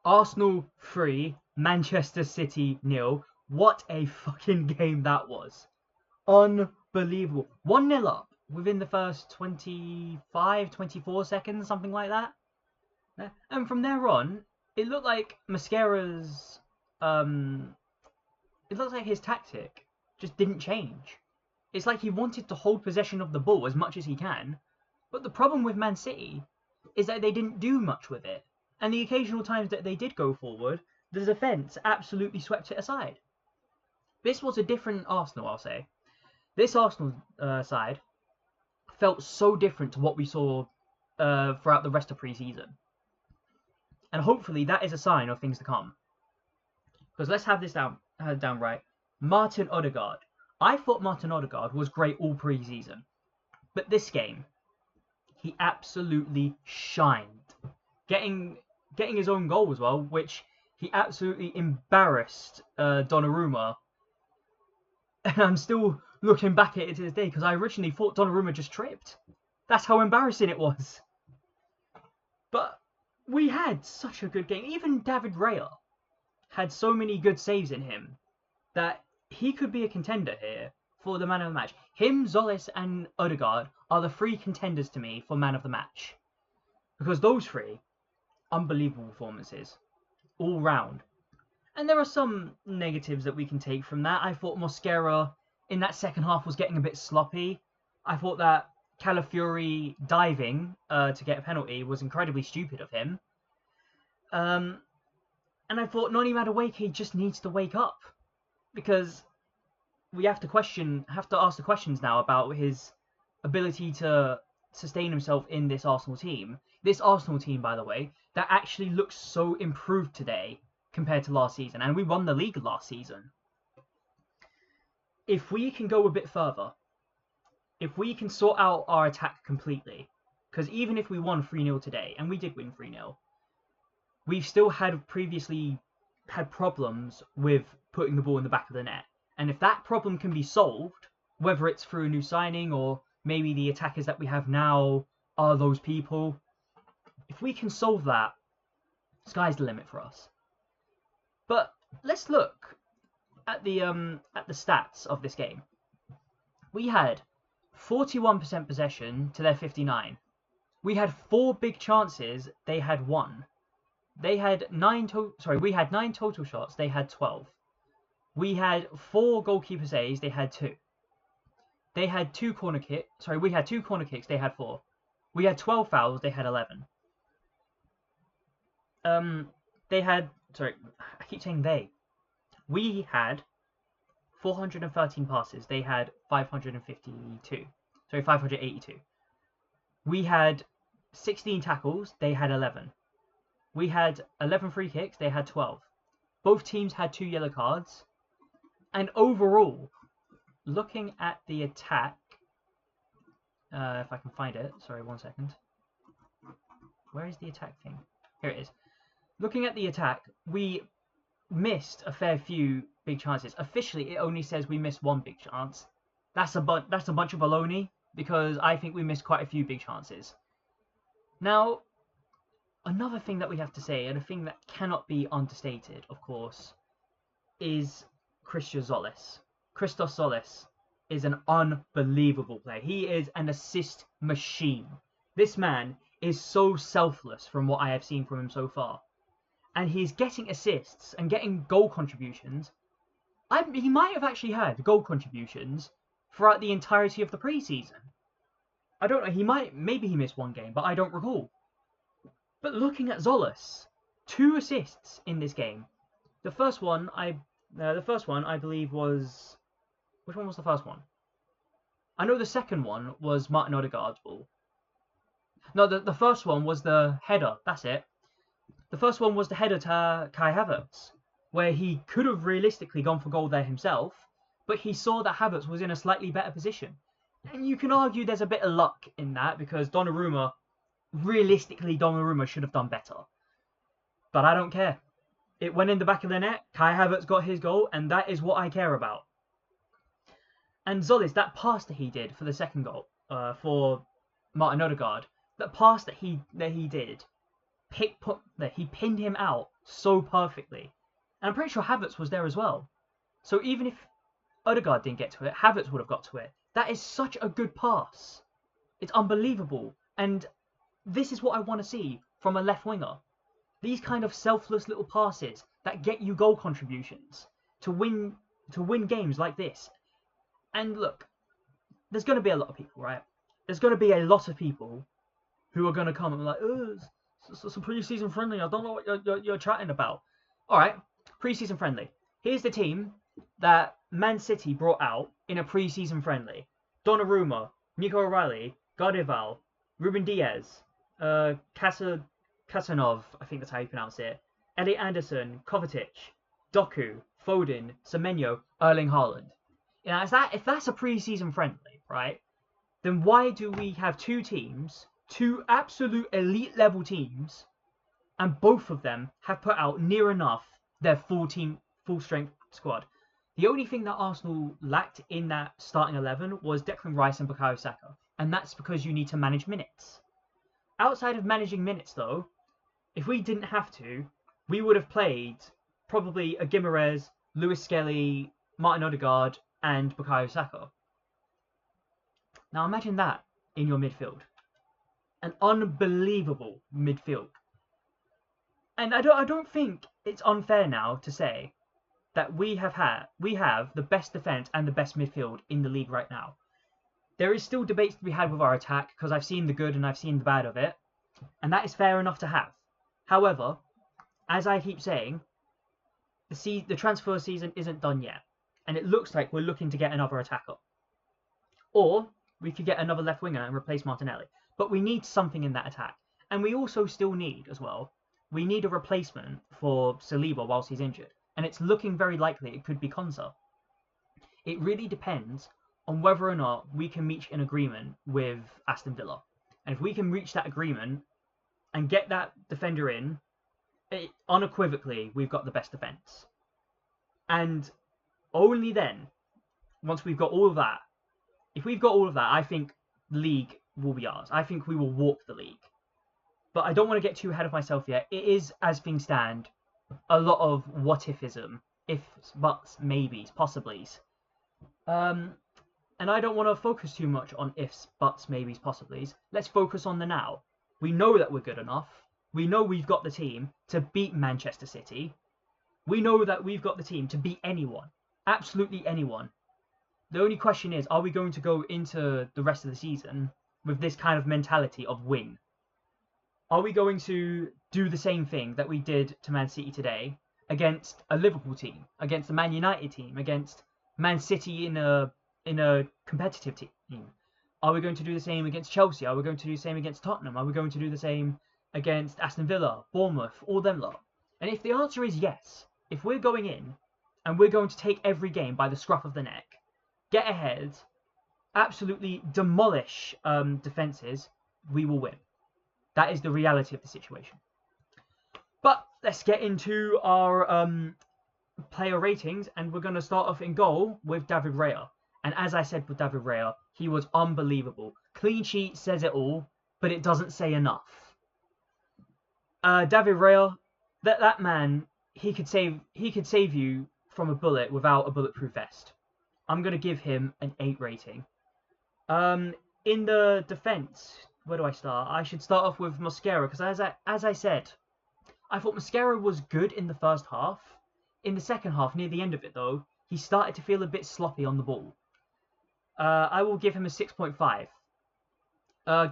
Arsenal 3, Manchester City nil. What a fucking game that was. Unbelievable. 1-0 up within the first 25, 24 seconds, something like that. And from there on, it looked like Mascara's um it looks like his tactic just didn't change. It's like he wanted to hold possession of the ball as much as he can, but the problem with Man City is that they didn't do much with it. And the occasional times that they did go forward, the defence absolutely swept it aside. This was a different Arsenal, I'll say. This Arsenal side felt so different to what we saw throughout the rest of pre-season. And hopefully that is a sign of things to come. Because let's have this down right. Martin Odegaard. I thought Martin Odegaard was great all pre-season. But this game, he absolutely shined. Getting his own goal as well, which he absolutely embarrassed Donnarumma. And I'm still looking back at it to this day because I originally thought Donnarumma just tripped. That's how embarrassing it was. But we had such a good game. Even David Raya had so many good saves in him that he could be a contender here for the man of the match. Him, Zolis, and Odegaard are the three contenders to me for man of the match. Because those three, unbelievable performances. All round. And there are some negatives that we can take from that. I thought Mosquera in that second half was getting a bit sloppy. I thought that Calafiori diving to get a penalty was incredibly stupid of him. And I thought Noni Madueke just needs to wake up. Because we have to ask the questions now about his ability to sustain himself in this Arsenal team. This Arsenal team, by the way, that actually looks so improved today compared to last season. And we won the league last season. If we can go a bit further, if we can sort out our attack completely, because even if we won 3-0 today, and we did win 3-0, we've still previously had problems with putting the ball in the back of the net. And if that problem can be solved, whether it's through a new signing or maybe the attackers that we have now are those people, if we can solve that, sky's the limit for us. But let's look at the stats of this game. We had 41% possession to their 59. We had 4 big chances, they had 1. We had 9 total shots, they had 12. We had 4 goalkeeper saves, they had 2. They had 2 corner kicks, we had 2 corner kicks, they had 4. We had 12 fouls, they had 11. We had 413 passes, they had 582. We had 16 tackles, they had 11. We had 11 free kicks, they had 12. Both teams had 2 yellow cards. And overall, looking at the attack, if I can find it, sorry, 1 second. Where is the attack thing? Here it is. Looking at the attack, we missed a fair few big chances. Officially, it only says we missed 1 big chance. That's a bunch of baloney, because I think we missed quite a few big chances. Now, another thing that we have to say, and a thing that cannot be understated, of course, is Christos Zolis is an unbelievable player. He is an assist machine. This man is so selfless from what I have seen from him so far. And he's getting assists and getting goal contributions. He might have actually had goal contributions throughout the entirety of the pre-season. I don't know, maybe he missed 1 game, but I don't recall. But looking at Zolis, 2 assists in this game. The first one I believe was... Which one was the first one? I know the second one was Martin Odegaard's ball. No, the first one was the header. That's it. The first one was the header to Kai Havertz, where he could have realistically gone for goal there himself, but he saw that Havertz was in a slightly better position. And you can argue there's a bit of luck in that, because Donnarumma should have done better. But I don't care. It went in the back of the net, Kai Havertz got his goal, and that is what I care about. And Zolis, that pass that he did for the second goal, for Martin Odegaard, that pass that he did, he pinned him out so perfectly. And I'm pretty sure Havertz was there as well. So even if Odegaard didn't get to it, Havertz would have got to it. That is such a good pass. It's unbelievable. And this is what I want to see from a left winger. These kind of selfless little passes that get you goal contributions to win games like this. And look, there's going to be a lot of people, right? There's going to be a lot of people who are going to come and be like, oh, it's a pre-season friendly. I don't know what you're chatting about. All right, pre-season friendly. Here's the team that Man City brought out in a pre-season friendly. Donnarumma, Nico O'Reilly, Gardival, Ruben Diaz, Kasanov, I think that's how you pronounce it, Elliot Anderson, Kovacic, Doku, Foden, Semenyo, Erling Haaland. Now, if that's a pre-season friendly, right, then why do we have two teams, two absolute elite level teams, and both of them have put out near enough their full strength squad? The only thing that Arsenal lacked in that starting 11 was Declan Rice and Bukayo Saka, and that's because you need to manage minutes. Outside of managing minutes, though, if we didn't have to, we would have played probably a Guimaraes, Lewis Skelly, Martin Odegaard, and Bukayo Saka. Now imagine that in your midfield. An unbelievable midfield. And I don't think it's unfair now to say that we have the best defence and the best midfield in the league right now. There is still debates to be had with our attack, because I've seen the good and I've seen the bad of it, and that is fair enough to have. However, as I keep saying, the transfer season isn't done yet, and it looks like we're looking to get another attacker. Or we could get another left winger and replace Martinelli. But we need something in that attack. And we also still need, as well, we need a replacement for Saliba whilst he's injured. And it's looking very likely it could be Konsa. It really depends on whether or not we can reach an agreement with Aston Villa. And if we can reach that agreement and get that defender in, unequivocally, we've got the best defence. And only then, once we've got all of that, if we've got all of that, I think the league will be ours. I think we will walk the league. But I don't want to get too ahead of myself yet. It is, as things stand, a lot of what-ifism. Ifs, buts, maybes, possiblies. And I don't want to focus too much on ifs, buts, maybes, possiblies. Let's focus on the now. We know that we're good enough. We know we've got the team to beat Manchester City. We know that we've got the team to beat anyone. Absolutely anyone. The only question is, are we going to go into the rest of the season with this kind of mentality of win? Are we going to do the same thing that we did to Man City today against a Liverpool team, against a Man United team, against Man City in a competitive team? Are we going to do the same against Chelsea? Are we going to do the same against Tottenham? Are we going to do the same against Aston Villa, Bournemouth, all them lot? And if the answer is yes, if we're going in and we're going to take every game by the scruff of the neck, get ahead, absolutely demolish defences, we will win. That is the reality of the situation. But let's get into our player ratings, and we're going to start off in goal with David Raya. And as I said with David Raya, he was unbelievable. Clean sheet says it all, but it doesn't say enough. David Raya, that man, he could save you from a bullet without a bulletproof vest. I'm going to give him an 8 rating. In the defence, where do I start? I should start off with Mosquera, because as I said, I thought Mosquera was good in the first half. In the second half, near the end of it though, he started to feel a bit sloppy on the ball. I will give him a 6.5.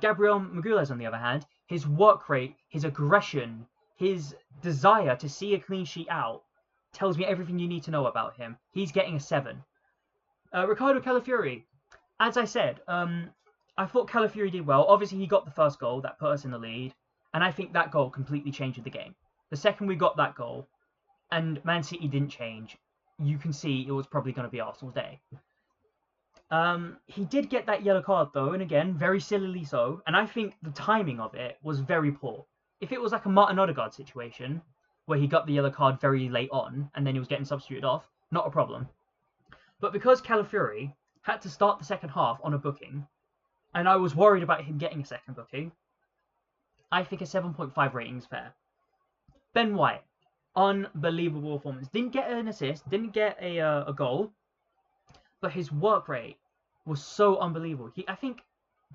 Gabriel Magalhaes, on the other hand, his work rate, his aggression, his desire to see a clean sheet out tells me everything you need to know about him. He's getting a 7. Ricardo Calafiori, as I said, I thought Calafiori did well. Obviously, he got the first goal that put us in the lead, and I think that goal completely changed the game. The second we got that goal, and Man City didn't change, you can see it was probably going to be Arsenal's day. He did get that yellow card though, and again, very sillily so, and I think the timing of it was very poor. If it was like a Martin Odegaard situation, where he got the yellow card very late on, and then he was getting substituted off, not a problem. But because Calafiori had to start the second half on a booking, and I was worried about him getting a second booking, I think a 7.5 rating is fair. Ben White, Unbelievable performance. Didn't get an assist, didn't get a goal, but his work rate was so unbelievable. I think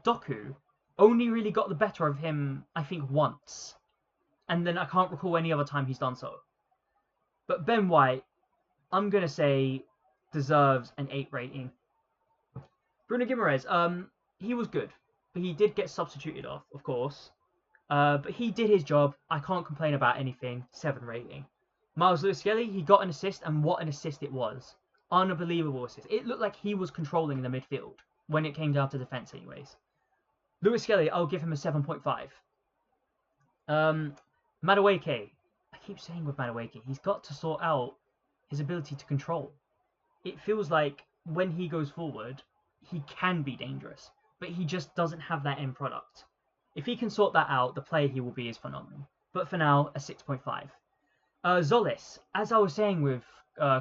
Doku only really got the better of him, I think, once. And then I can't recall any other time he's done so. But Ben White, I'm going to say, deserves an 8 rating. Bruno Guimaraes, he was good. But he did get substituted off, of course. But he did his job. I can't complain about anything. 7 rating. Miles Lewis-Skelly, he got an assist, and what an assist it was. Unbelievable assist. It looked like he was controlling the midfield when it came down to defence anyways. Lewis-Skelly, I'll give him a 7.5. Madueke, I keep saying with Madueke, he's got to sort out his ability to control. It feels like when he goes forward, he can be dangerous, but he just doesn't have that end product. If he can sort that out, the player he will be is phenomenal. But for now, a 6.5. Zolis, as I was saying with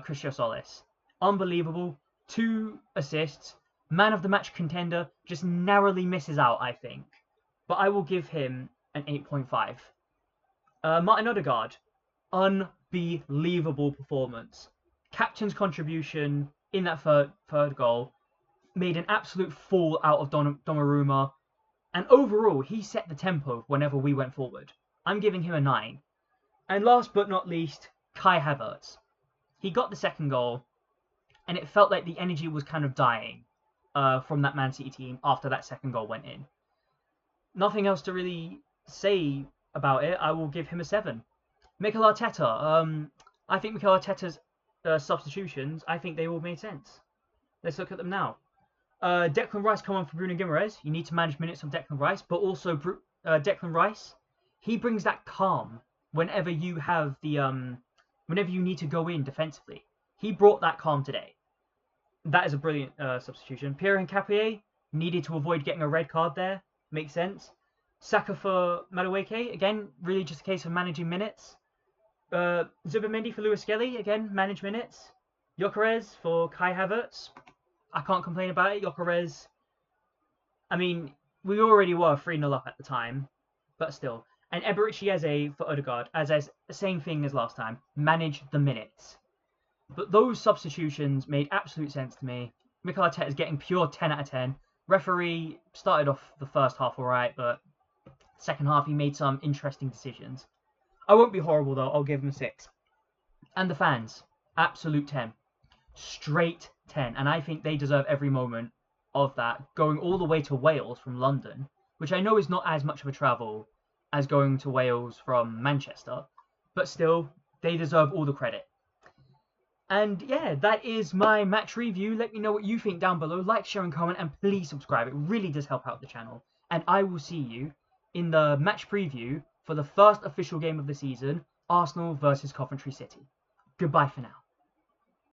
Christian Solis, unbelievable. 2 assists. Man of the match contender, just narrowly misses out, I think. But I will give him an 8.5. Martin Odegaard, unbelievable performance. Captain's contribution in that third goal made an absolute fool out of Donnarumma. And overall, he set the tempo whenever we went forward. I'm giving him a 9. And last but not least, Kai Havertz. He got the second goal, and it felt like the energy was kind of dying from that Man City team after that second goal went in. Nothing else to really say about it. I will give him a 7. Mikel Arteta. I think Mikel Arteta's substitutions, I think they all made sense. Let's look at them now. Declan Rice come on for Bruno Guimaraes. You need to manage minutes of Declan Rice, but also Declan Rice, he brings that calm whenever you have whenever you need to go in defensively. He brought that calm today. That is a brilliant substitution. Pierre Hincapié needed to avoid getting a red card there. Makes sense. Saka for Madueke, again, really just a case of managing minutes. Zubimendi for Lewis-Skelly, again, manage minutes. Gyökeres for Kai Havertz. I can't complain about it. Gyökeres, I mean, we already were 3-0 up at the time, but still. And Eberechi Eze for Odegaard, as the same thing as last time, manage the minutes. But those substitutions made absolute sense to me. Mikel Arteta is getting pure 10 out of 10. Referee started off the first half alright, but second half he made some interesting decisions. I won't be horrible though, I'll give him a 6. And the fans, absolute 10. Straight 10. And I think they deserve every moment of that, going all the way to Wales from London, which I know is not as much of a travel as going to Wales from Manchester, but still, they deserve all the credit. And yeah, that is my match review. Let me know what you think down below. Like, share, and comment, and please subscribe. It really does help out the channel. And I will see you in the match preview for the first official game of the season, Arsenal versus Coventry City. Goodbye for now.